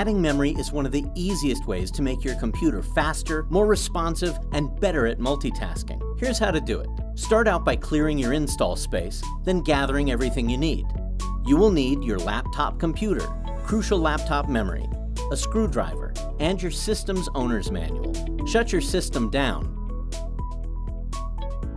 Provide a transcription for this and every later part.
Adding memory is one of the easiest ways to make your computer faster, more responsive, and better at multitasking. Here's how to do it. Start out by clearing your install space, then gathering everything you need. You will need your laptop computer, crucial laptop memory, a screwdriver, and your system's owner's manual. Shut your system down.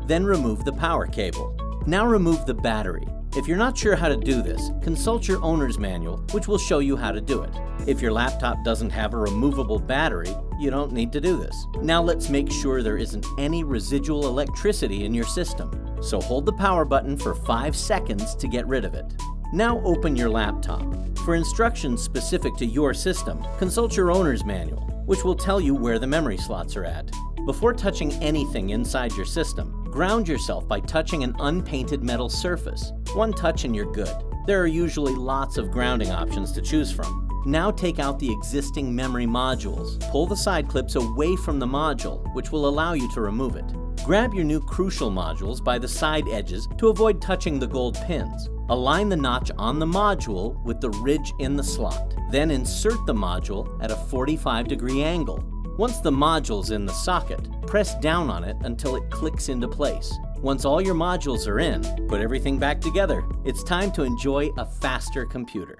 Then remove the power cable. Now remove the battery. If you're not sure how to do this, consult your owner's manual, which will show you how to do it. If your laptop doesn't have a removable battery, you don't need to do this. Now let's make sure there isn't any residual electricity in your system. So hold the power button for 5 seconds to get rid of it. Now open your laptop. For instructions specific to your system, consult your owner's manual, which will tell you where the memory slots are at. Before touching anything inside your system, ground yourself by touching an unpainted metal surface. One touch and you're good. There are usually lots of grounding options to choose from. Now take out the existing memory modules. Pull the side clips away from the module, which will allow you to remove it. Grab your new crucial modules by the side edges to avoid touching the gold pins. Align the notch on the module with the ridge in the slot. Then insert the module at a 45-degree angle. Once the module's in the socket, press down on it until it clicks into place. Once all your modules are in, put everything back together. It's time to enjoy a faster computer.